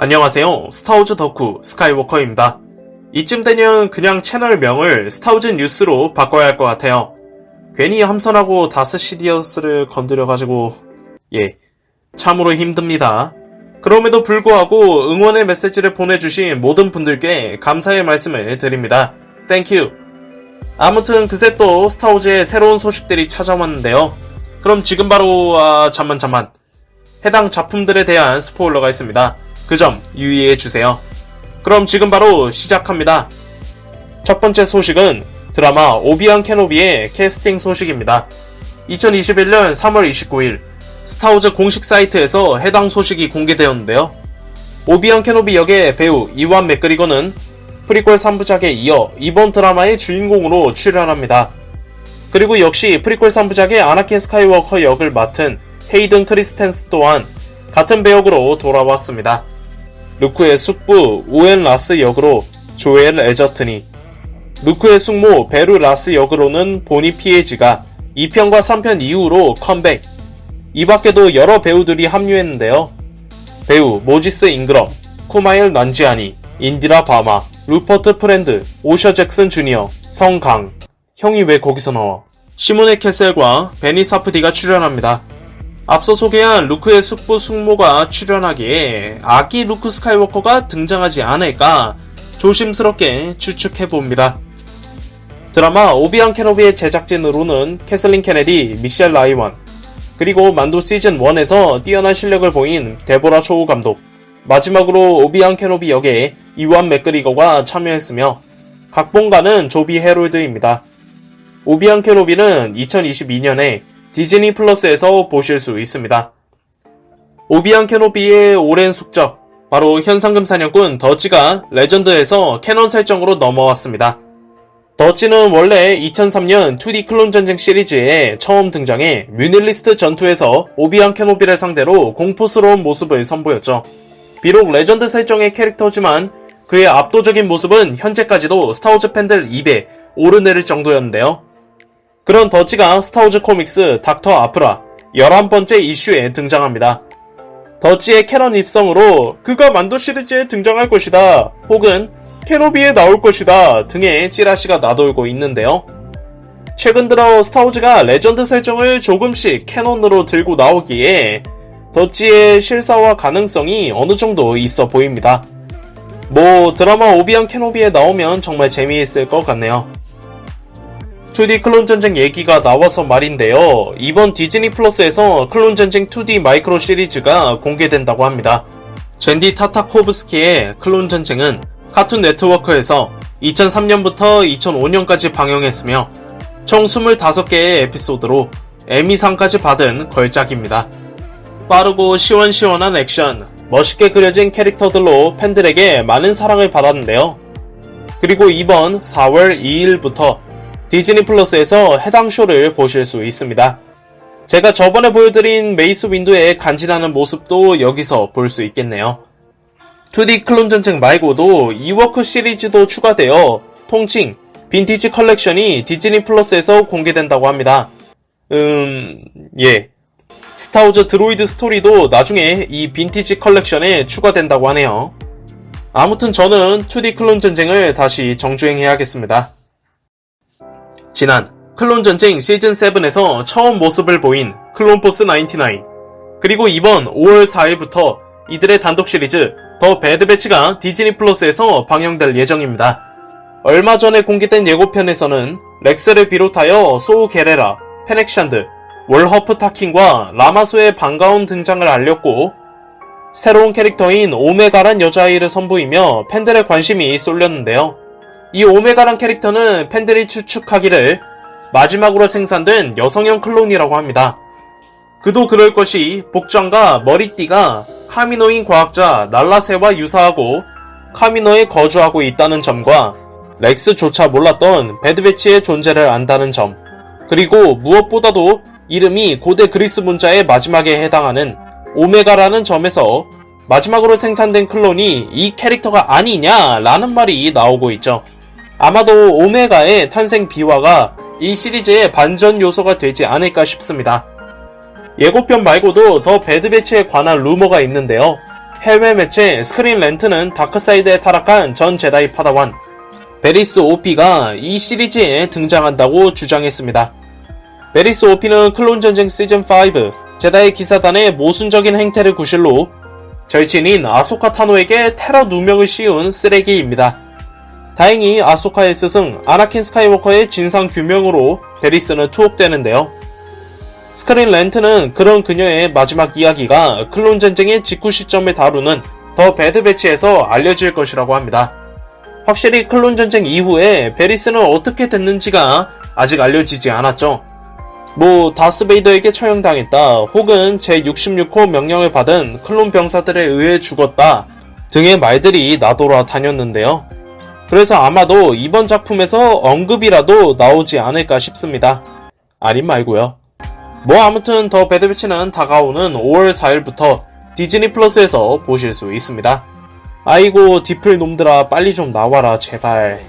안녕하세요. 스타워즈 덕후 스카이워커입니다. 이쯤 되면 그냥 채널명을 스타워즈 뉴스로 바꿔야 할 것 같아요. 괜히 함선하고 다스시디어스를 건드려가지고 참으로 힘듭니다. 그럼에도 불구하고 응원의 메시지를 보내주신 모든 분들께 감사의 말씀을 드립니다. 땡큐. 아무튼 그새 또 스타워즈의 새로운 소식들이 찾아왔는데요. 그럼 지금 바로 잠만 해당 작품들에 대한 스포일러가 있습니다. 그 점 유의해주세요. 그럼 지금 바로 시작합니다. 첫 번째 소식은 드라마 오비안 케노비의 캐스팅 소식입니다. 2021년 3월 29일 스타워즈 공식 사이트에서 해당 소식이 공개되었는데요. 오비안 케노비 역의 배우 이완 맥그리거는 프리퀄 3부작에 이어 이번 드라마의 주인공으로 출연합니다. 그리고 역시 프리퀄 3부작의 아나킨 스카이워커 역을 맡은 헤이든 크리스텐스 또한 같은 배역으로 돌아왔습니다. 루크의 숙부 오웬 라스 역으로 조엘 에저튼이, 루크의 숙모 베루 라스 역으로는 보니 피에지가 2편과 3편 이후로 컴백. 이 밖에도 여러 배우들이 합류했는데요. 배우 모지스 잉그럼, 쿠마일 난지아니, 인디라 바마, 루퍼트 프렌드, 오셔 잭슨 주니어, 성강, 형이 왜 거기서 나와? 시모네 캐셀과 베니 사프디가 출연합니다. 앞서 소개한 루크의 숙부 숙모가 출연하기에 아기 루크 스카이워커가 등장하지 않을까 조심스럽게 추측해봅니다. 드라마 오비안 케노비의 제작진으로는 캐슬린 케네디, 미셸 라이완, 그리고 만도 시즌1에서 뛰어난 실력을 보인 데보라 초우 감독, 마지막으로 오비안 케노비 역의 이완 맥그리거가 참여했으며 각본가는 조비 헤롤드입니다. 오비안 케노비는 2022년에 디즈니 플러스에서 보실 수 있습니다. 오비안 케노비의 오랜 숙적, 바로 현상금 사냥꾼 더치가 레전드에서 캐논 설정으로 넘어왔습니다. 더치는 원래 2003년 2D 클론 전쟁 시리즈에 처음 등장해 뮤닐리스트 전투에서 오비안 케노비를 상대로 공포스러운 모습을 선보였죠. 비록 레전드 설정의 캐릭터지만 그의 압도적인 모습은 현재까지도 스타워즈 팬들 입에 오르내릴 정도였는데요. 그런 더치가 스타워즈 코믹스 닥터 아프라 11번째 이슈에 등장합니다. 더치의 캐논 입성으로 그가 만도 시리즈에 등장할 것이다, 혹은 케노비에 나올 것이다 등의 찌라시가 나돌고 있는데요. 최근 들어 스타워즈가 레전드 설정을 조금씩 캐논으로 들고 나오기에 더치의 실사화 가능성이 어느 정도 있어 보입니다. 드라마 오비안 케노비에 나오면 정말 재미있을 것 같네요. 2D 클론 전쟁 얘기가 나와서 말인데요. 이번 디즈니 플러스에서 클론 전쟁 2D 마이크로 시리즈가 공개된다고 합니다. 젠디 타타코브스키의 클론 전쟁은 카툰 네트워크에서 2003년부터 2005년까지 방영했으며 총 25개의 에피소드로 에미상까지 받은 걸작입니다. 빠르고 시원시원한 액션, 멋있게 그려진 캐릭터들로 팬들에게 많은 사랑을 받았는데요. 그리고 이번 4월 2일부터 디즈니 플러스에서 해당 쇼를 보실 수 있습니다. 제가 저번에 보여드린 메이스 윈두의 간지나는 모습도 여기서 볼 수 있겠네요. 2D 클론 전쟁 말고도 이워크 시리즈도 추가되어 통칭 빈티지 컬렉션이 디즈니 플러스에서 공개된다고 합니다. 스타워즈 드로이드 스토리도 나중에 이 빈티지 컬렉션에 추가된다고 하네요. 아무튼 저는 2D 클론 전쟁을 다시 정주행해야겠습니다. 지난 클론 전쟁 시즌7에서 처음 모습을 보인 클론포스 99, 그리고 이번 5월 4일부터 이들의 단독 시리즈 더 배드 배치가 디즈니 플러스에서 방영될 예정입니다. 얼마 전에 공개된 예고편에서는 렉스를 비롯하여 소우 게레라, 페넥샨드, 월허프 타킨과 라마수의 반가운 등장을 알렸고, 새로운 캐릭터인 오메가란 여자아이를 선보이며 팬들의 관심이 쏠렸는데요. 이 오메가란 캐릭터는 팬들이 추측하기를 마지막으로 생산된 여성형 클론이라고 합니다. 그도 그럴 것이 복장과 머리띠가 카미노인 과학자 날라세와 유사하고 카미노에 거주하고 있다는 점과 렉스조차 몰랐던 배드배치의 존재를 안다는 점, 그리고 무엇보다도 이름이 고대 그리스 문자의 마지막에 해당하는 오메가라는 점에서 마지막으로 생산된 클론이 이 캐릭터가 아니냐라는 말이 나오고 있죠. 아마도 오메가의 탄생 비화가 이 시리즈의 반전 요소가 되지 않을까 싶습니다. 예고편 말고도 더 배드 배치에 관한 루머가 있는데요. 해외 매체 스크린 렌트는 다크사이드에 타락한 전 제다이 파다완 베리스 오피가 이 시리즈에 등장한다고 주장했습니다. 베리스 오피는 클론전쟁 시즌5 제다이 기사단의 모순적인 행태를 구실로 절친인 아소카 타노에게 테러 누명을 씌운 쓰레기입니다. 다행히 아소카의 스승 아나킨 스카이워커의 진상 규명으로 베리스는 투옥되는데요. 스크린 렌트는 그런 그녀의 마지막 이야기가 클론 전쟁의 직후 시점을 다루는 더 배드 배치에서 알려질 것이라고 합니다. 확실히 클론 전쟁 이후에 베리스는 어떻게 됐는지가 아직 알려지지 않았죠. 다스베이더에게 처형당했다, 혹은 제66호 명령을 받은 클론 병사들에 의해 죽었다 등의 말들이 나돌아 다녔는데요. 그래서 아마도 이번 작품에서 언급이라도 나오지 않을까 싶습니다. 아님 말고요. 아무튼 더 배드 배치는 다가오는 5월 4일부터 디즈니 플러스에서 보실 수 있습니다. 아이고 디플 놈들아, 빨리 좀 나와라 제발.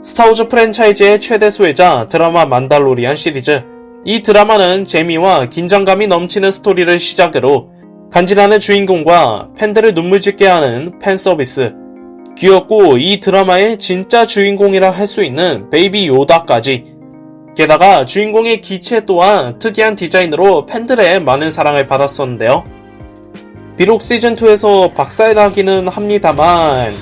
스타워즈 프랜차이즈의 최대 수혜자 드라마 만달로리안 시리즈. 이 드라마는 재미와 긴장감이 넘치는 스토리를 시작으로 간지나는 주인공과 팬들을 눈물짓게 하는 팬서비스, 귀엽고 이 드라마의 진짜 주인공이라 할 수 있는 베이비 요다까지, 게다가 주인공의 기체 또한 특이한 디자인으로 팬들의 많은 사랑을 받았었는데요. 비록 시즌2에서 박살나기는 합니다만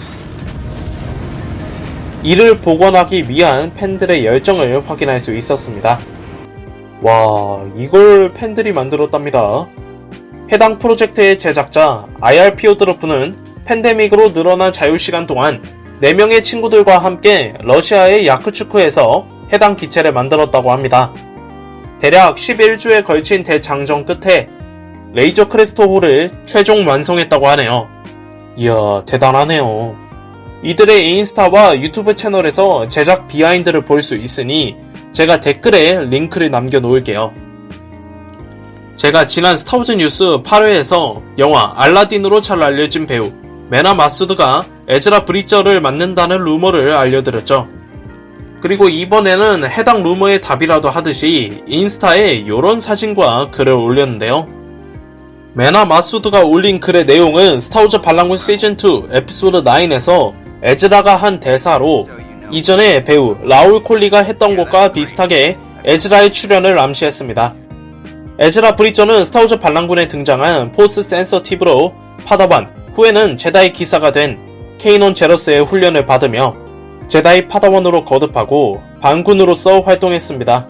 이를 복원하기 위한 팬들의 열정을 확인할 수 있었습니다. 와, 이걸 팬들이 만들었답니다. 해당 프로젝트의 제작자 IRPO 드로프는 팬데믹으로 늘어난 자유시간 동안 4명의 친구들과 함께 러시아의 야쿠츠크에서 해당 기체를 만들었다고 합니다. 대략 11주에 걸친 대장정 끝에 레이저 크레스토호를 최종 완성했다고 하네요. 이야, 대단하네요. 이들의 인스타와 유튜브 채널에서 제작 비하인드를 볼 수 있으니 제가 댓글에 링크를 남겨놓을게요. 제가 지난 스타워즈 뉴스 8회에서 영화 알라딘으로 잘 알려진 배우 메나 마수드가 에즈라 브리저를 맡는다는 루머를 알려드렸죠. 그리고 이번에는 해당 루머의 답이라도 하듯이 인스타에 요런 사진과 글을 올렸는데요. 메나 마수드가 올린 글의 내용은 스타워즈 반란군 시즌2 에피소드 9에서 에즈라가 한 대사로 이전에 배우 라울 콜리가 했던 것과 비슷하게 에즈라의 출연을 암시했습니다. 에즈라 브리저는 스타워즈 반란군에 등장한 포스 센서티브로 파다완, 후에는 제다이 기사가 된 케이논 제러스의 훈련을 받으며 제다이 파다원으로 거듭하고 반군으로서 활동했습니다.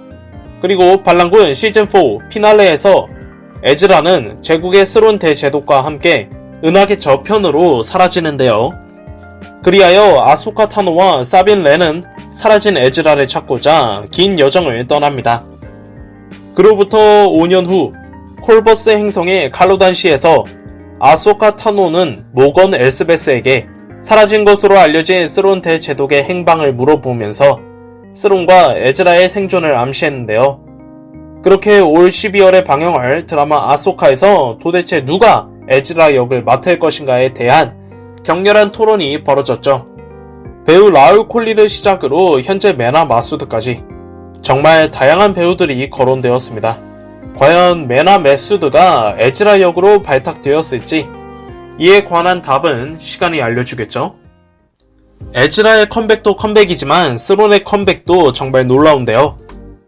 그리고 반란군 시즌4 피날레에서 에즈라는 제국의 스론 대제독과 함께 은하계 저편으로 사라지는데요. 그리하여 아소카 타노와 사빈 렌은 사라진 에즈라를 찾고자 긴 여정을 떠납니다. 그로부터 5년 후 콜버스 행성의 칼로단시에서 아소카 타노는 모건 엘스베스에게 사라진 것으로 알려진 스론 대제독의 행방을 물어보면서 스론과 에즈라의 생존을 암시했는데요. 그렇게 올 12월에 방영할 드라마 아소카에서 도대체 누가 에즈라 역을 맡을 것인가에 대한 격렬한 토론이 벌어졌죠. 배우 라울 콜리를 시작으로 현재 메나 마수드까지 정말 다양한 배우들이 거론되었습니다. 과연 메나 메수드가 에즈라 역으로 발탁되었을지, 이에 관한 답은 시간이 알려주겠죠. 에즈라의 컴백도 컴백이지만 스론의 컴백도 정말 놀라운데요.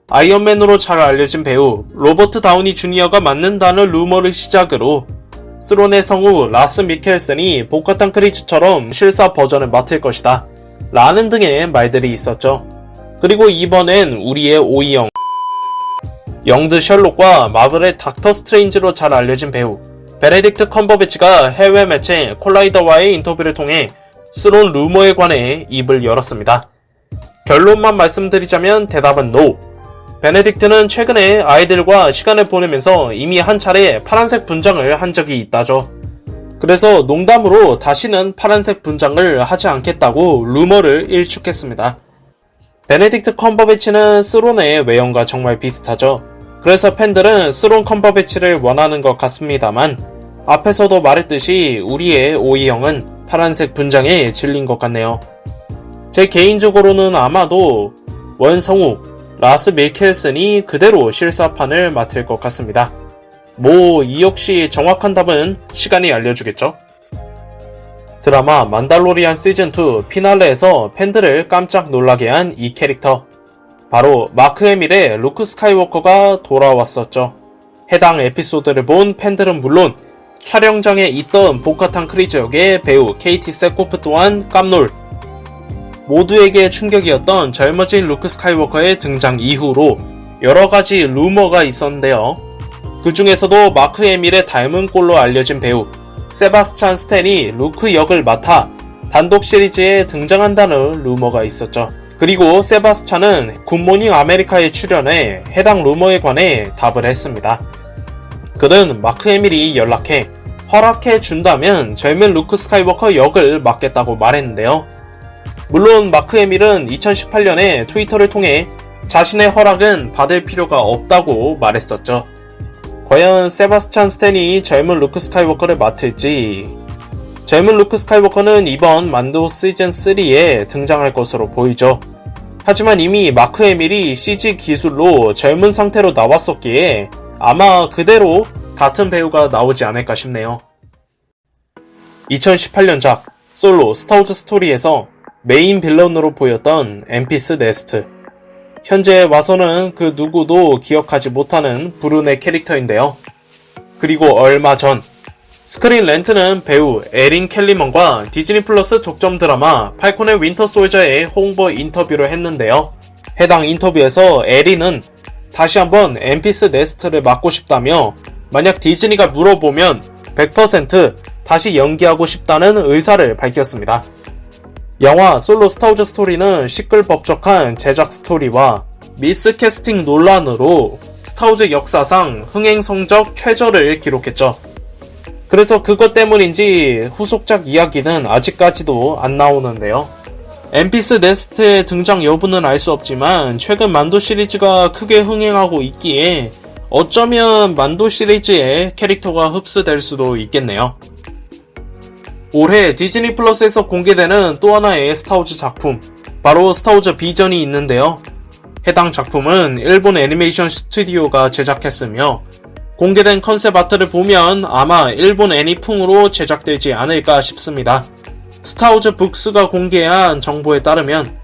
아이언맨으로 잘 알려진 배우 로버트 다우니 주니어가 맡는다는 루머를 시작으로 스론의 성우 라스 미켈슨이 보카탄 크리츠처럼 실사 버전을 맡을 것이다 라는 등의 말들이 있었죠. 그리고 이번엔 우리의 오이영, 영드 셜록과 마블의 닥터 스트레인지로 잘 알려진 배우 베네딕트 컴버배치가 해외 매체 콜라이더와의 인터뷰를 통해 스론 루머에 관해 입을 열었습니다. 결론만 말씀드리자면 대답은 NO. 베네딕트는 최근에 아이들과 시간을 보내면서 이미 한 차례 파란색 분장을 한 적이 있다죠. 그래서 농담으로 다시는 파란색 분장을 하지 않겠다고 루머를 일축했습니다. 베네딕트 컴버배치는 스론의 외형과 정말 비슷하죠. 그래서 팬들은 스론 컴버배치를 원하는 것 같습니다만 앞에서도 말했듯이 우리의 오이형은 파란색 분장에 질린 것 같네요. 제 개인적으로는 아마도 원성욱, 라스 밀켈슨이 그대로 실사판을 맡을 것 같습니다. 이 역시 정확한 답은 시간이 알려주겠죠? 드라마 만달로리안 시즌2 피날레에서 팬들을 깜짝 놀라게 한 이 캐릭터. 바로 마크 해밀의 루크 스카이워커가 돌아왔었죠. 해당 에피소드를 본 팬들은 물론 촬영장에 있던 보카탄 크리즈 역의 배우 케이티 세코프 또한 깜놀. 모두에게 충격이었던 젊어진 루크 스카이워커의 등장 이후로 여러가지 루머가 있었는데요. 그 중에서도 마크 해밀의 닮은 꼴로 알려진 배우 세바스찬 스탠이 루크 역을 맡아 단독 시리즈에 등장한다는 루머가 있었죠. 그리고 세바스찬은 굿모닝 아메리카에 출연해 해당 루머에 관해 답을 했습니다. 그는 마크 해밀이 연락해 허락해 준다면 젊은 루크 스카이워커 역을 맡겠다고 말했는데요. 물론 마크 해밀은 2018년에 트위터를 통해 자신의 허락은 받을 필요가 없다고 말했었죠. 과연 세바스찬 스탠이 젊은 루크 스카이워커를 맡을지. 젊은 루크 스카이워커는 이번 만도 시즌3에 등장할 것으로 보이죠. 하지만 이미 마크 해밀이 CG 기술로 젊은 상태로 나왔었기에 아마 그대로 같은 배우가 나오지 않을까 싶네요. 2018년작 솔로 스타워즈 스토리에서 메인 빌런으로 보였던 엠피스 네스트. 현재 와서는 그 누구도 기억하지 못하는 불운의 캐릭터인데요. 그리고 얼마 전 스크린 렌트는 배우 에린 켈리먼과 디즈니 플러스 독점 드라마 팔콘의 윈터 솔저의 홍보 인터뷰를 했는데요. 해당 인터뷰에서 에린은 다시 한번 엠피스 네스트를 맡고 싶다며 만약 디즈니가 물어보면 100% 다시 연기하고 싶다는 의사를 밝혔습니다. 영화 솔로 스타워즈 스토리는 시끌벅적한 제작 스토리와 미스캐스팅 논란으로 스타워즈 역사상 흥행 성적 최저를 기록했죠. 그래서 그것 때문인지 후속작 이야기는 아직까지도 안 나오는데요. 엠피스 네스트의 등장 여부는 알 수 없지만 최근 만도 시리즈가 크게 흥행하고 있기에 어쩌면 만도 시리즈의 캐릭터가 흡수될 수도 있겠네요. 올해 디즈니 플러스에서 공개되는 또 하나의 스타워즈 작품, 바로 스타워즈 비전이 있는데요. 해당 작품은 일본 애니메이션 스튜디오가 제작했으며 공개된 컨셉 아트를 보면 아마 일본 애니풍으로 제작되지 않을까 싶습니다. 스타워즈 북스가 공개한 정보에 따르면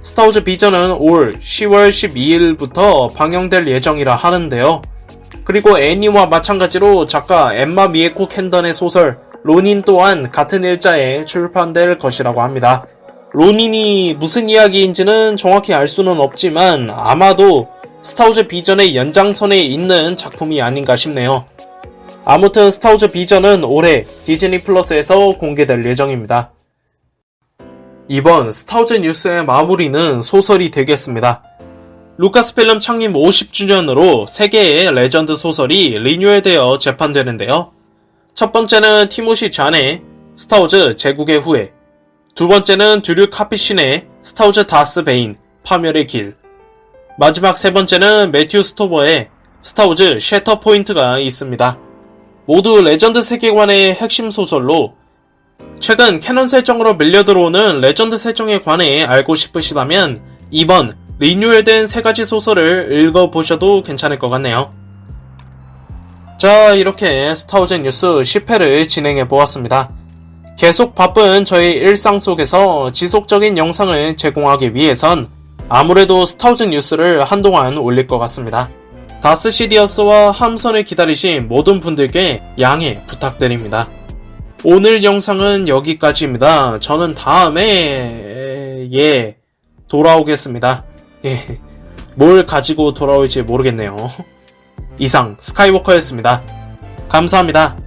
스타워즈 비전은 올 10월 12일부터 방영될 예정이라 하는데요. 그리고 애니와 마찬가지로 작가 엠마 미에코 캔던의 소설 로닌 또한 같은 일자에 출판될 것이라고 합니다. 로닌이 무슨 이야기인지는 정확히 알 수는 없지만 아마도 스타워즈 비전의 연장선에 있는 작품이 아닌가 싶네요. 아무튼 스타워즈 비전은 올해 디즈니 플러스에서 공개될 예정입니다. 이번 스타워즈 뉴스의 마무리는 소설이 되겠습니다. 루카스필름 창립 50주년으로 3개의 레전드 소설이 리뉴얼되어 재판되는데요. 첫 번째는 티모시 잔의 스타워즈 제국의 후예, 두 번째는 드류 카피신의 스타워즈 다스 베인, 파멸의 길, 마지막 세 번째는 매튜 스토버의 스타워즈 셔터 포인트가 있습니다. 모두 레전드 세계관의 핵심 소설로 최근 캐논 설정으로 밀려들어오는 레전드 설정에 관해 알고 싶으시다면 이번 리뉴얼된 3가지 소설을 읽어보셔도 괜찮을 것 같네요. 자, 이렇게 스타워즈 뉴스 10회를 진행해보았습니다. 계속 바쁜 저의 일상 속에서 지속적인 영상을 제공하기 위해선 아무래도 스타워즈 뉴스를 한동안 올릴 것 같습니다. 다스 시디어스와 함선을 기다리신 모든 분들께 양해 부탁드립니다. 오늘 영상은 여기까지입니다. 저는 다음에 돌아오겠습니다. 뭘 가지고 돌아올지 모르겠네요. 이상 스카이워커였습니다. 감사합니다.